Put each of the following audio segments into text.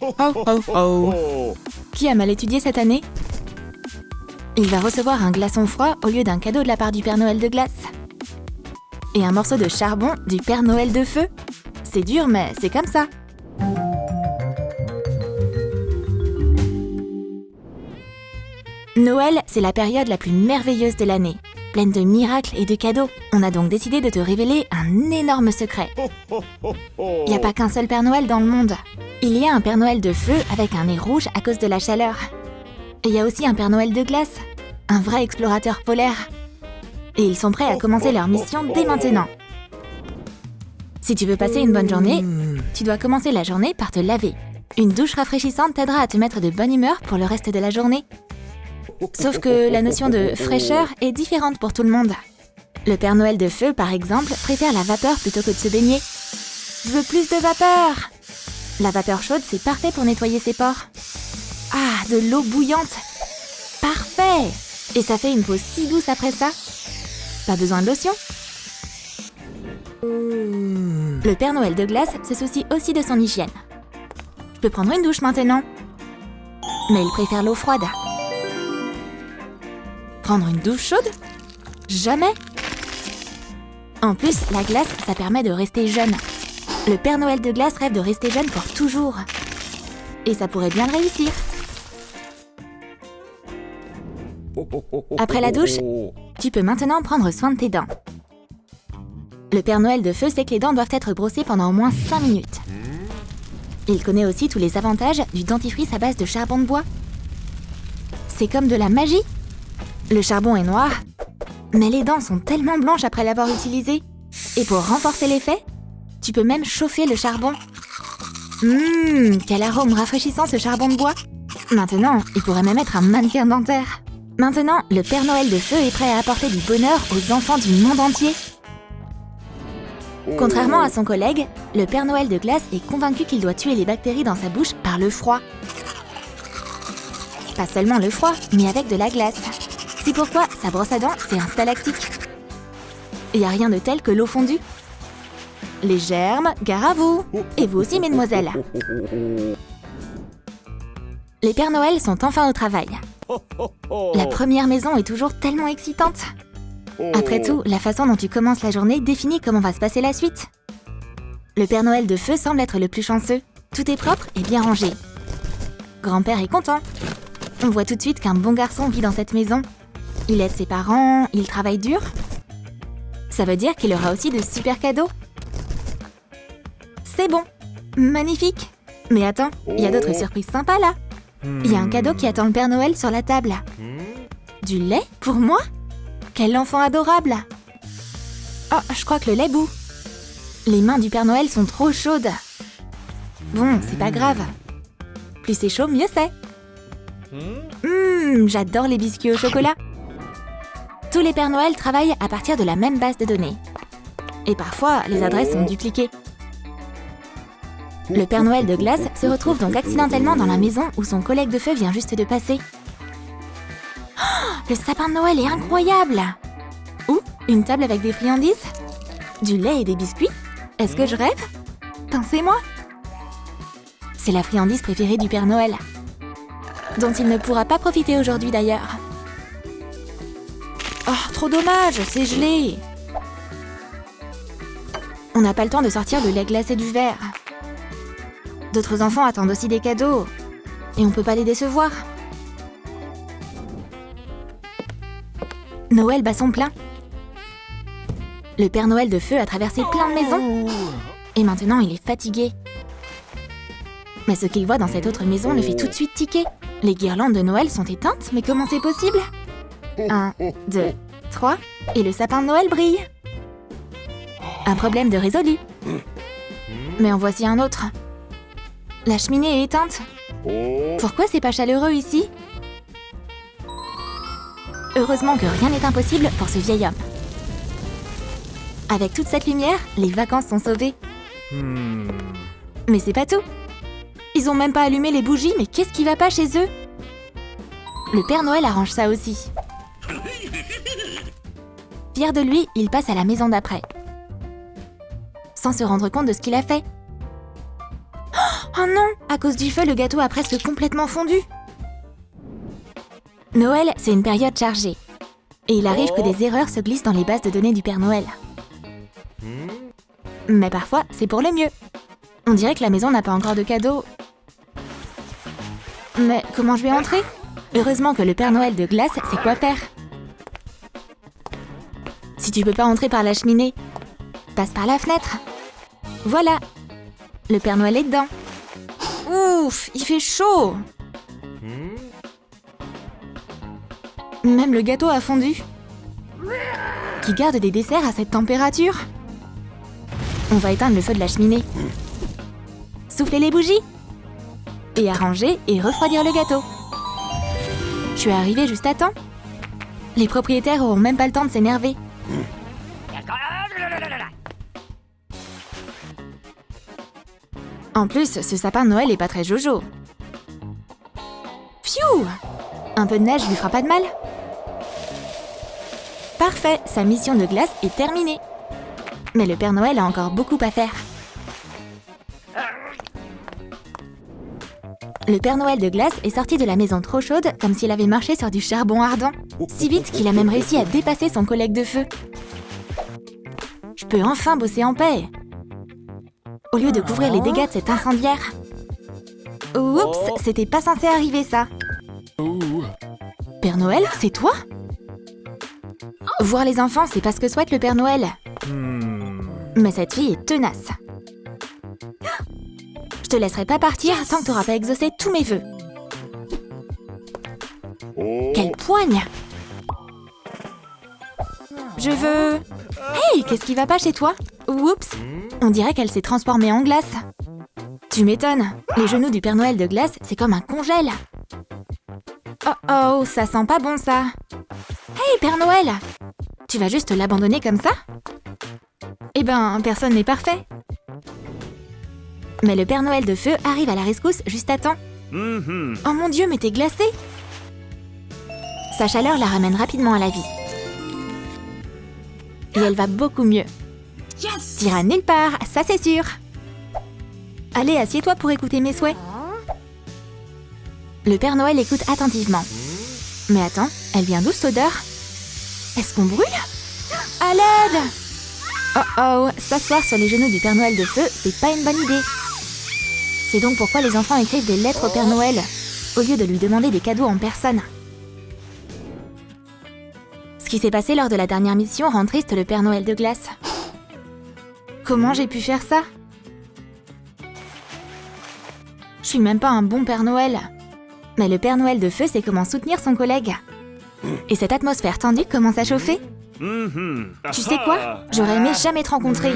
Ho, ho, ho. Qui a mal étudié cette année? Il va recevoir un glaçon froid au lieu d'un cadeau de la part du Père Noël de glace. Et un morceau de charbon du Père Noël de feu. C'est dur, mais c'est comme ça. Noël, c'est la période la plus merveilleuse de l'année, pleine de miracles et de cadeaux. On a donc décidé de te révéler un énorme secret. Il n'y a pas qu'un seul Père Noël dans le monde. Il y a un Père Noël de feu avec un nez rouge à cause de la chaleur. Et il y a aussi un Père Noël de glace, un vrai explorateur polaire. Et ils sont prêts à commencer leur mission dès maintenant. Si tu veux passer une bonne journée, tu dois commencer la journée par te laver. Une douche rafraîchissante t'aidera à te mettre de bonne humeur pour le reste de la journée. Sauf que la notion de fraîcheur est différente pour tout le monde. Le Père Noël de feu, par exemple, préfère la vapeur plutôt que de se baigner. Je veux plus de vapeur! La vapeur chaude, c'est parfait pour nettoyer ses pores. Ah, de l'eau bouillante! Parfait! Et ça fait une peau si douce après ça. Pas besoin de lotion. Le Père Noël de glace se soucie aussi de son hygiène. Je peux prendre une douche maintenant. Mais il préfère l'eau froide. Prendre une douche chaude? Jamais! En plus, la glace, ça permet de rester jeune. Le Père Noël de glace rêve de rester jeune pour toujours. Et ça pourrait bien le réussir. Après la douche, tu peux maintenant prendre soin de tes dents. Le Père Noël de feu sait que les dents doivent être brossées pendant au moins 5 minutes. Il connaît aussi tous les avantages du dentifrice à base de charbon de bois. C'est comme de la magie. Le charbon est noir, mais les dents sont tellement blanches après l'avoir utilisé. Et pour renforcer l'effet, tu peux même chauffer le charbon. Quel arôme rafraîchissant ce charbon de bois! Maintenant, il pourrait même être un mannequin dentaire. Maintenant, le Père Noël de feu est prêt à apporter du bonheur aux enfants du monde entier. Contrairement à son collègue, le Père Noël de glace est convaincu qu'il doit tuer les bactéries dans sa bouche par le froid. Pas seulement le froid, mais avec de la glace. C'est pourquoi sa brosse à dents, c'est un stalactique. Il n'y a rien de tel que l'eau fondue. Les germes, gare à vous! Et vous aussi, mesdemoiselles. Les Pères Noël sont enfin au travail. La première maison est toujours tellement excitante. Après tout, la façon dont tu commences la journée définit comment va se passer la suite. Le Père Noël de feu semble être le plus chanceux. Tout est propre et bien rangé. Grand-père est content. On voit tout de suite qu'un bon garçon vit dans cette maison. Il aide ses parents, il travaille dur. Ça veut dire qu'il aura aussi de super cadeaux. C'est bon, magnifique. Mais attends, il y a d'autres surprises sympas là. Il y a un cadeau qui attend le Père Noël sur la table. Du lait pour moi? Quel enfant adorable! Oh, je crois que le lait bout. Les mains du Père Noël sont trop chaudes. Bon, c'est pas grave. Plus c'est chaud, mieux c'est. J'adore les biscuits au chocolat. Tous les Pères Noël travaillent à partir de la même base de données. Et parfois, les adresses sont dupliquées. Le Père Noël de glace se retrouve donc accidentellement dans la maison où son collègue de feu vient juste de passer. Oh, le sapin de Noël est incroyable! Ou une table avec des friandises? Du lait et des biscuits? Est-ce que je rêve? Pensez-moi! C'est la friandise préférée du Père Noël, dont il ne pourra pas profiter aujourd'hui d'ailleurs. Oh, trop dommage, c'est gelé! On n'a pas le temps de sortir le lait glacé du verre. D'autres enfants attendent aussi des cadeaux, et on peut pas les décevoir. Noël bat son plein. Le Père Noël de feu a traversé plein de maisons, et maintenant il est fatigué. Mais ce qu'il voit dans cette autre maison le fait tout de suite tiquer. Les guirlandes de Noël sont éteintes, mais comment c'est possible? 1, 2, 3, et le sapin de Noël brille. Un problème de résolu. Mais en voici un autre. La cheminée est éteinte. Pourquoi c'est pas chaleureux ici? Heureusement que rien n'est impossible pour ce vieil homme. Avec toute cette lumière, les vacances sont sauvées. Mais c'est pas tout. Ils ont même pas allumé les bougies, mais qu'est-ce qui va pas chez eux? Le Père Noël arrange ça aussi. Fier de lui, il passe à la maison d'après. Sans se rendre compte de ce qu'il a fait. Oh non, à cause du feu, le gâteau a presque complètement fondu. Noël, c'est une période chargée. Et il arrive que des erreurs se glissent dans les bases de données du Père Noël. Mais parfois, c'est pour le mieux. On dirait que la maison n'a pas encore de cadeau. Mais comment je vais entrer? Heureusement que le Père Noël de glace sait quoi faire. Si tu peux pas entrer par la cheminée, passe par la fenêtre. Voilà, le Père Noël est dedans. Ouf, il fait chaud. Même le gâteau a fondu. Qui garde des desserts à cette température? On va éteindre le feu de la cheminée. Souffler les bougies. Et arranger et refroidir le gâteau. Je suis arrivée juste à temps. Les propriétaires auront même pas le temps de s'énerver. En plus, ce sapin de Noël est pas très jojo. Pfiou! Un peu de neige lui fera pas de mal. Parfait, sa mission de glace est terminée. Mais le Père Noël a encore beaucoup à faire. Le Père Noël de glace est sorti de la maison trop chaude comme s'il avait marché sur du charbon ardent. Si vite qu'il a même réussi à dépasser son collègue de feu. Je peux enfin bosser en paix. Au lieu de couvrir les dégâts de cet incendiaire. Oups, c'était pas censé arriver ça. Père Noël, c'est toi? Voir les enfants, c'est pas ce que souhaite le Père Noël. Mais cette fille est tenace. Je te laisserai pas partir tant que t'auras pas exaucé tous mes vœux. Quelle poigne! Je veux... Hey, qu'est-ce qui va pas chez toi? Oups, on dirait qu'elle s'est transformée en glace. Tu m'étonnes, les genoux du Père Noël de glace, c'est comme un congèle. Oh, ça sent pas bon ça. Hey, Père Noël! Tu vas juste l'abandonner comme ça? Eh ben, personne n'est parfait. Mais le Père Noël de feu arrive à la rescousse juste à temps. Oh mon Dieu, mais t'es glacée! Sa chaleur la ramène rapidement à la vie. Et elle va beaucoup mieux. T'iras nulle part, ça c'est sûr. Allez, assieds-toi pour écouter mes souhaits. Le Père Noël écoute attentivement. Mais attends, elle vient d'où cette odeur? Est-ce qu'on brûle? À l'aide! Oh, s'asseoir sur les genoux du Père Noël de feu, c'est pas une bonne idée. C'est donc pourquoi les enfants écrivent des lettres au Père Noël, au lieu de lui demander des cadeaux en personne. Ce qui s'est passé lors de la dernière mission rend triste le Père Noël de glace. Comment j'ai pu faire ça? Je suis même pas un bon Père Noël. Mais le Père Noël de feu sait comment soutenir son collègue. Et cette atmosphère tendue commence à chauffer. Tu sais quoi? J'aurais aimé jamais te rencontrer.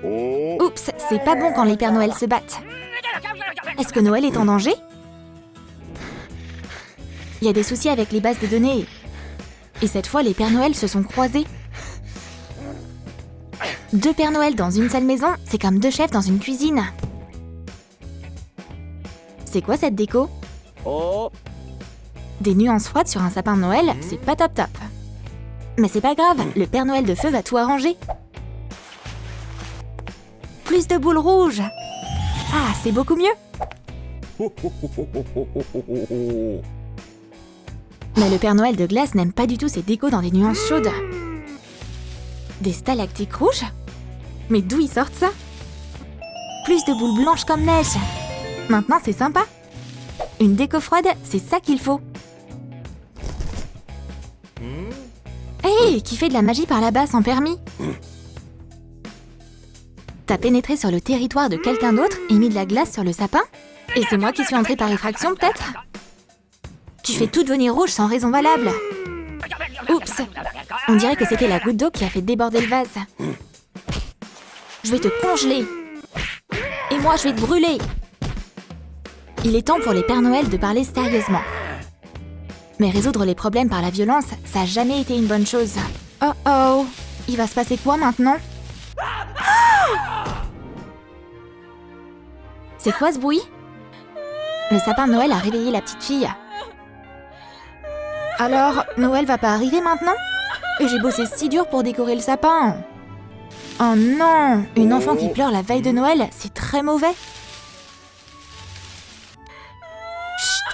Oups, c'est pas bon quand les Pères Noël se battent. Est-ce que Noël est en danger? Il y a des soucis avec les bases de données. Et cette fois, les Pères Noël se sont croisés. 2 Pères Noël dans une seule maison, c'est comme 2 chefs dans une cuisine. C'est quoi cette déco? Des nuances froides sur un sapin de Noël, c'est pas top top. Mais c'est pas grave, le Père Noël de feu va tout arranger. Plus de boules rouges. Ah, c'est beaucoup mieux. Mais le Père Noël de glace n'aime pas du tout ces décos dans des nuances chaudes. Des stalactites rouges? Mais d'où ils sortent ça? Plus de boules blanches comme neige. Maintenant, c'est sympa. Une déco froide, c'est ça qu'il faut. Hey, qui fait de la magie par là-bas sans permis? T'as pénétré sur le territoire de quelqu'un d'autre et mis de la glace sur le sapin? Et c'est moi qui suis entrée par effraction, peut-être? Tu fais tout devenir rouge sans raison valable. Oups, on dirait que c'était la goutte d'eau qui a fait déborder le vase. Je vais te congeler. Et moi, je vais te brûler. Il est temps pour les Pères Noël de parler sérieusement. Mais résoudre les problèmes par la violence, ça n'a jamais été une bonne chose. Oh, il va se passer quoi maintenant? C'est quoi ce bruit? Le sapin de Noël a réveillé la petite fille. Alors, Noël va pas arriver maintenant? Et j'ai bossé si dur pour décorer le sapin. Oh non! Une enfant qui pleure la veille de Noël, c'est très mauvais.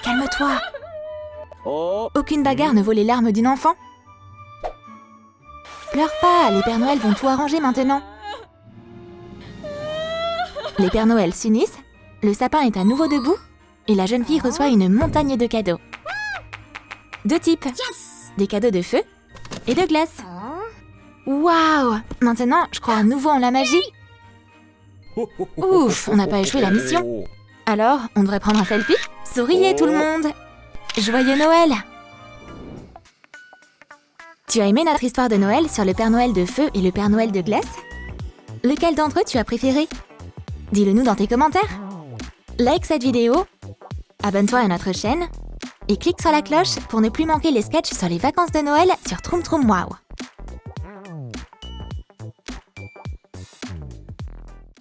calme-toi. Aucune bagarre ne vaut les larmes d'une enfant. Pleure pas, les Pères Noël vont tout arranger maintenant. Les Pères Noël s'unissent, le sapin est à nouveau debout, et la jeune fille reçoit une montagne de cadeaux. 2 types. Des cadeaux de feu et de glace. Waouh! Maintenant, je crois à nouveau en la magie. Ouf, on n'a pas échoué la mission. Alors, on devrait prendre un selfie? Souriez tout le monde! Joyeux Noël! Tu as aimé notre histoire de Noël sur le Père Noël de feu et le Père Noël de glace? Lequel d'entre eux tu as préféré? Dis-le nous dans tes commentaires. Like cette vidéo, abonne-toi à notre chaîne et clique sur la cloche pour ne plus manquer les sketchs sur les vacances de Noël sur Troom Troom Wow.